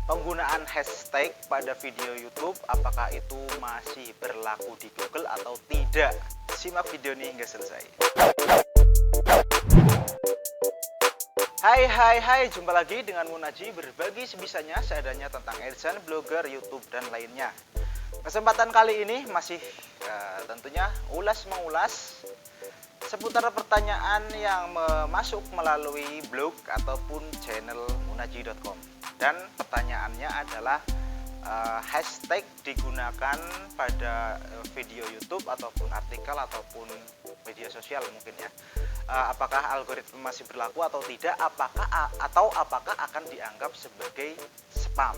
Penggunaan hashtag pada video YouTube, apakah itu masih berlaku di Google atau tidak? Simak video ini hingga selesai. Hai, jumpa lagi dengan Munaji, berbagi sebisanya seadanya tentang AdSense, blogger, YouTube, dan lainnya. Kesempatan kali ini masih tentunya mengulas seputar pertanyaan yang masuk melalui blog ataupun channel munaji.com. Dan pertanyaannya adalah hashtag digunakan pada video YouTube ataupun artikel ataupun media sosial mungkin ya. Apakah algoritma masih berlaku atau tidak? Apakah akan dianggap sebagai spam?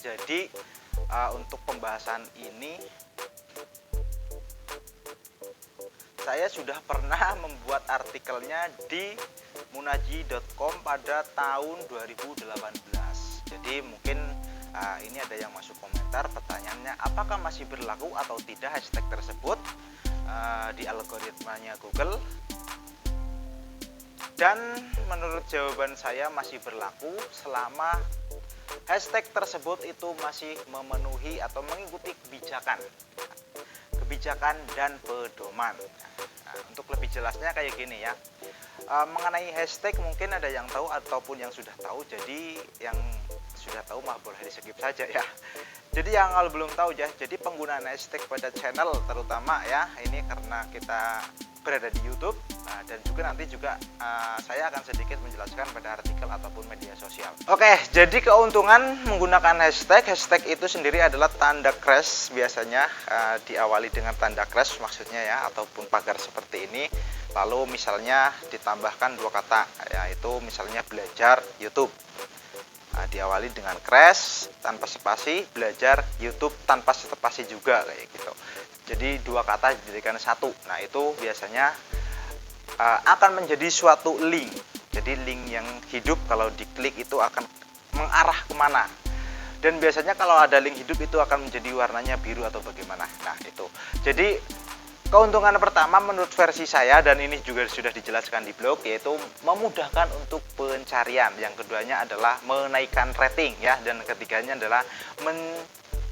Jadi untuk pembahasan ini saya sudah pernah membuat artikelnya di munaji.com pada tahun 2018. Jadi mungkin ini ada yang masuk komentar pertanyaannya, apakah masih berlaku atau tidak hashtag tersebut di algoritmanya Google? Dan menurut jawaban saya masih berlaku selama hashtag tersebut itu masih memenuhi atau mengikuti kebijakan dan pedoman. Nah, untuk lebih jelasnya kayak gini ya. Mengenai hashtag mungkin ada yang tahu ataupun yang sudah tahu. Jadi yang sudah tahu mah boleh di skip saja ya. Jadi yang kalau belum tahu ya, jadi penggunaan hashtag pada channel terutama ya, ini karena kita berada di YouTube, dan juga nanti saya akan sedikit menjelaskan pada artikel ataupun media sosial. Oke, jadi keuntungan menggunakan hashtag itu sendiri adalah tanda crash, biasanya diawali dengan tanda crash maksudnya ya, ataupun pagar seperti ini. Lalu misalnya ditambahkan dua kata, yaitu misalnya belajar YouTube. Diawali dengan crash tanpa spasi, belajar YouTube tanpa spasi juga kayak gitu. Jadi dua kata dijadikan satu. Nah itu biasanya akan menjadi suatu link. Jadi link yang hidup kalau diklik itu akan mengarah kemana. Dan biasanya kalau ada link hidup itu akan menjadi warnanya biru atau bagaimana. Nah itu. Jadi keuntungan pertama menurut versi saya, dan ini juga sudah dijelaskan di blog, yaitu memudahkan untuk pencarian. Yang keduanya adalah menaikkan rating ya, dan ketiganya adalah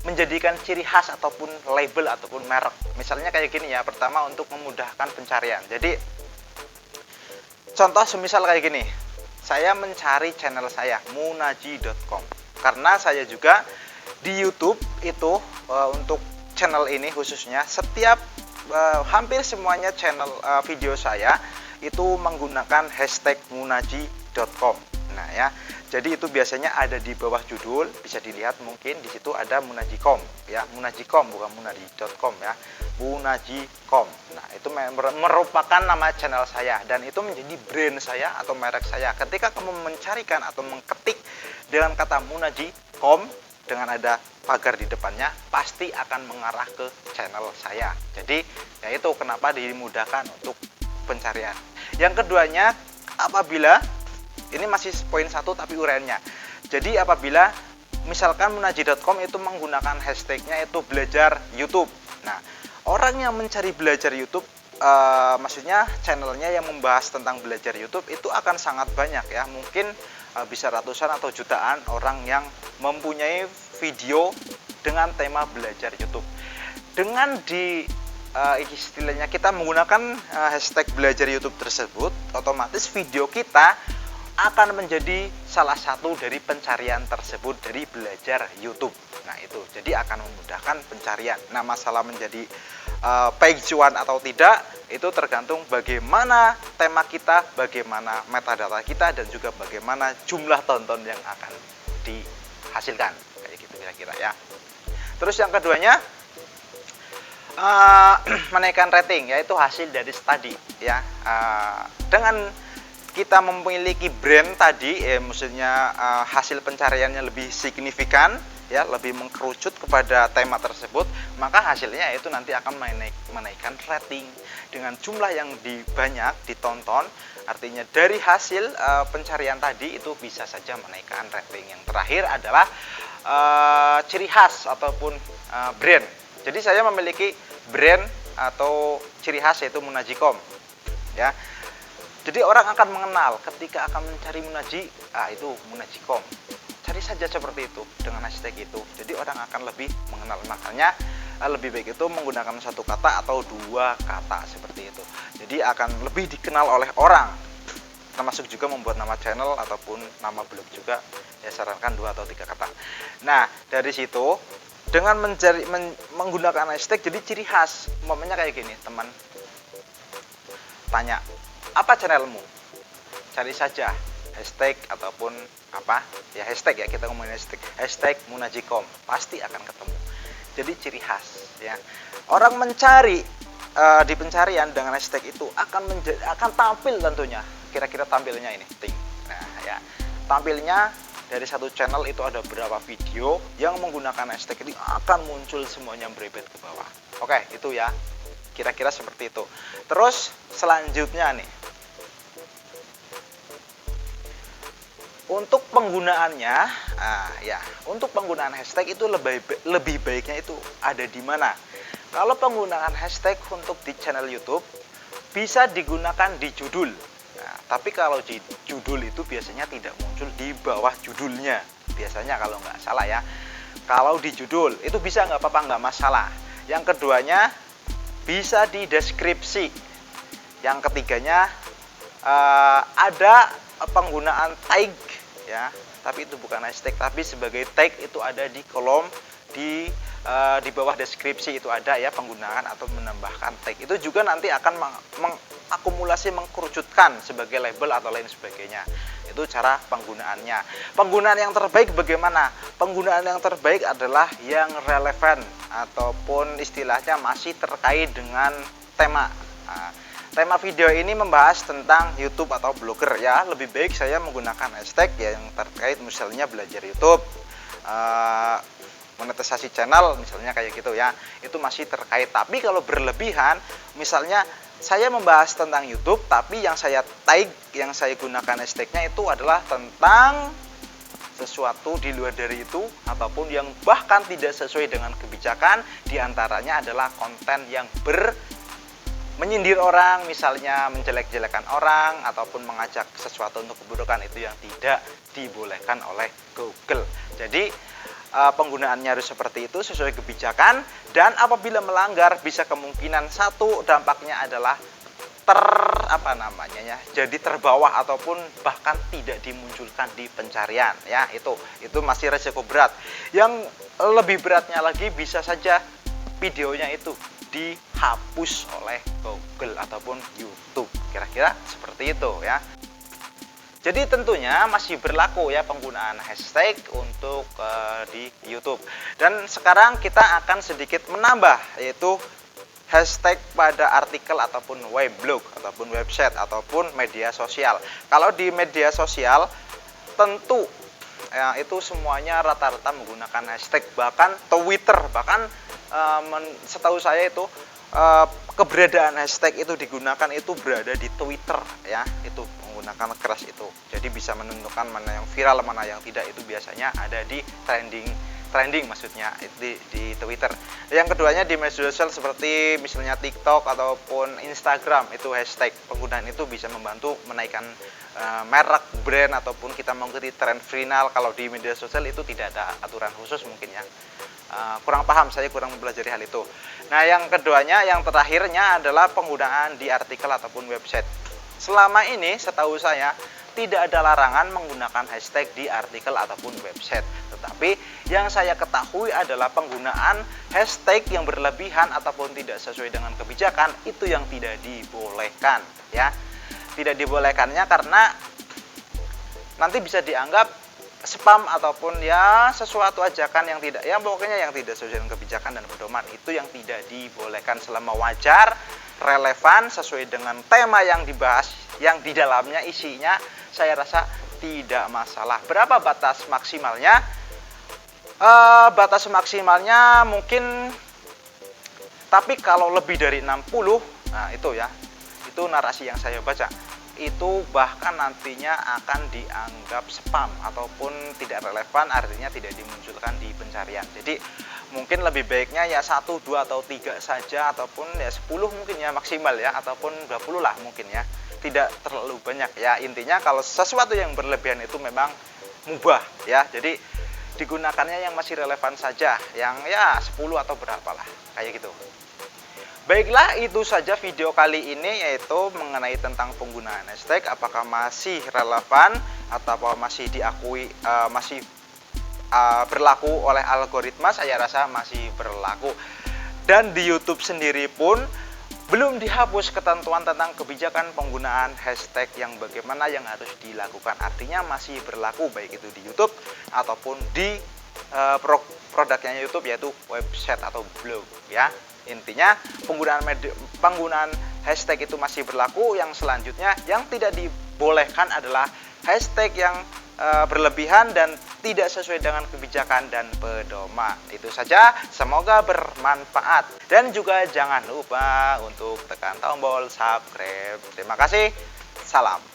menjadikan ciri khas ataupun label ataupun merek. Misalnya kayak gini ya, pertama untuk memudahkan pencarian. Jadi contoh semisal kayak gini, saya mencari channel saya munaji.com, karena saya juga di YouTube itu untuk channel ini khususnya setiap hampir semuanya channel video saya itu menggunakan hashtag munaji.com. Nah ya, jadi itu biasanya ada di bawah judul, bisa dilihat mungkin di situ ada munaji.com ya, munaji.com bukan munaji.com ya, munaji.com. Nah itu merupakan nama channel saya dan itu menjadi brand saya atau merek saya. Ketika kamu mencarikan atau mengketik dengan kata munaji.com dengan ada pagar di depannya, pasti akan mengarah ke channel saya. Jadi ya itu kenapa dimudahkan untuk pencarian. Yang keduanya, apabila ini masih poin satu tapi uraiannya. Jadi apabila misalkan munaji.com itu menggunakan hashtagnya itu belajar YouTube. Nah orang yang mencari belajar YouTube, maksudnya channelnya yang membahas tentang belajar YouTube itu akan sangat banyak ya, mungkin bisa ratusan atau jutaan orang yang mempunyai video dengan tema belajar YouTube. Dengan istilahnya kita menggunakan hashtag belajar YouTube tersebut, otomatis video kita akan menjadi salah satu dari pencarian tersebut dari belajar YouTube. Nah itu, jadi akan memudahkan pencarian. Nah masalah menjadi page one atau tidak, itu tergantung bagaimana tema kita, bagaimana metadata kita, dan juga bagaimana jumlah tonton yang akan dihasilkan. Kayak gitu kira-kira ya. Terus yang keduanya, menaikkan rating, yaitu hasil dari studi ya. Dengan kita memiliki brand tadi, maksudnya hasil pencariannya lebih signifikan ya, lebih mengkerucut kepada tema tersebut, maka hasilnya itu nanti akan menaikkan rating dengan jumlah yang banyak ditonton. Artinya dari hasil pencarian tadi itu bisa saja menaikkan rating. Yang terakhir adalah ciri khas ataupun brand. Jadi saya memiliki brand atau ciri khas yaitu munaji.com ya. Jadi orang akan mengenal ketika akan mencari munaji, itu munaji.com. Cari saja seperti itu dengan hashtag itu. Jadi orang akan lebih mengenal. Makanya lebih baik itu menggunakan satu kata atau dua kata seperti itu. Jadi akan lebih dikenal oleh orang. Termasuk juga membuat nama channel ataupun nama blog juga, ya sarankan 2 atau 3 kata. Nah, dari situ dengan menggunakan hashtag jadi ciri khas. Umpamanya kayak gini, teman tanya, apa channelmu? Cari saja hashtag ataupun apa ya, hashtag ya, kita ngomongin hashtag Munajikom, pasti akan ketemu. Jadi ciri khas ya, orang mencari di pencarian dengan hashtag itu akan tampil tentunya, kira-kira tampilnya ini ting. Nah ya, tampilnya dari satu channel itu ada berapa video yang menggunakan hashtag ini akan muncul semuanya berebet ke bawah. Oke, itu ya, kira-kira seperti itu. Terus selanjutnya nih, untuk penggunaannya, untuk penggunaan hashtag itu lebih baiknya itu ada di mana? Kalau penggunaan hashtag untuk di channel YouTube bisa digunakan di judul. Nah, tapi kalau di judul itu biasanya tidak muncul di bawah judulnya. Biasanya kalau nggak salah ya. Kalau di judul itu bisa, nggak apa-apa, nggak masalah. Yang keduanya bisa di deskripsi. Yang ketiganya ada penggunaan tag ya, tapi itu bukan hashtag, tapi sebagai tag itu ada di kolom di bawah deskripsi itu ada ya, penggunaan atau menambahkan tag. Itu juga nanti akan mengakumulasi, mengkerucutkan sebagai label atau lain sebagainya. Itu cara penggunaannya. Penggunaan yang terbaik bagaimana? Penggunaan yang terbaik adalah yang relevan ataupun istilahnya masih terkait dengan tema. Nah, tema video ini membahas tentang YouTube atau blogger ya, lebih baik saya menggunakan hashtag ya, yang terkait misalnya belajar YouTube, monetisasi channel misalnya kayak gitu ya, itu masih terkait. Tapi kalau berlebihan, misalnya saya membahas tentang YouTube tapi yang saya tag, yang saya gunakan hashtagnya itu adalah tentang sesuatu di luar dari itu ataupun yang bahkan tidak sesuai dengan kebijakan, diantaranya adalah konten yang menyindir orang, misalnya menjelek-jelekan orang ataupun mengajak sesuatu untuk keburukan, itu yang tidak dibolehkan oleh Google. Jadi penggunaannya harus seperti itu sesuai kebijakan, dan apabila melanggar bisa kemungkinan satu dampaknya adalah jadi terbawah ataupun bahkan tidak dimunculkan di pencarian ya, itu masih resiko berat. Yang lebih beratnya lagi bisa saja videonya itu dihapus oleh Google ataupun YouTube, kira-kira seperti itu ya. Jadi tentunya masih berlaku ya penggunaan hashtag untuk di YouTube. Dan sekarang kita akan sedikit menambah, yaitu hashtag pada artikel ataupun weblog ataupun website ataupun media sosial. Kalau di media sosial tentu ya, itu semuanya rata-rata menggunakan hashtag, bahkan Twitter, bahkan setahu saya itu keberadaan hashtag itu digunakan itu berada di Twitter ya, itu menggunakan keras itu. Jadi bisa menentukan mana yang viral, mana yang tidak, itu biasanya ada di trending maksudnya di Twitter. Yang keduanya di media sosial seperti misalnya TikTok ataupun Instagram, itu hashtag penggunaan itu bisa membantu menaikkan merek brand ataupun kita mengikuti tren viral. Kalau di media sosial itu tidak ada aturan khusus mungkin ya. Kurang paham, saya kurang mempelajari hal itu. Nah, yang keduanya, yang terakhirnya adalah penggunaan di artikel ataupun website. Selama ini setahu saya tidak ada larangan menggunakan hashtag di artikel ataupun website. Tetapi yang saya ketahui adalah penggunaan hashtag yang berlebihan ataupun tidak sesuai dengan kebijakan, itu yang tidak dibolehkan ya. Tidak dibolehkannya karena nanti bisa dianggap spam ataupun ya sesuatu ajakan yang tidak, ya pokoknya yang tidak sesuai dengan kebijakan dan pedoman, itu yang tidak dibolehkan. Selama wajar, relevan, sesuai dengan tema yang dibahas, yang di dalamnya isinya, saya rasa tidak masalah. Berapa batas maksimalnya? Batas maksimalnya mungkin, tapi kalau lebih dari 60, nah itu ya, itu narasi yang saya baca, itu bahkan nantinya akan dianggap spam ataupun tidak relevan, artinya tidak dimunculkan di pencarian. Jadi mungkin lebih baiknya ya 1, 2 atau 3 saja, ataupun ya 10 mungkin ya maksimal ya, ataupun 20 lah mungkin ya, tidak terlalu banyak ya. Intinya kalau sesuatu yang berlebihan itu memang mubah ya. Jadi digunakannya yang masih relevan saja, yang ya 10 atau berapa lah, kayak gitu. Baiklah, itu saja video kali ini, yaitu mengenai tentang penggunaan hashtag, apakah masih relevan atau masih diakui berlaku oleh algoritma. Saya rasa masih berlaku. Dan di YouTube sendiri pun belum dihapus ketentuan tentang kebijakan penggunaan hashtag yang bagaimana yang harus dilakukan. Artinya masih berlaku baik itu di YouTube ataupun di produknya YouTube, yaitu website atau blog ya. Intinya penggunaan hashtag itu masih berlaku. Yang selanjutnya yang tidak dibolehkan adalah hashtag yang berlebihan dan tidak sesuai dengan kebijakan dan pedoman. Itu saja, semoga bermanfaat. Dan juga jangan lupa untuk tekan tombol subscribe. Terima kasih, salam.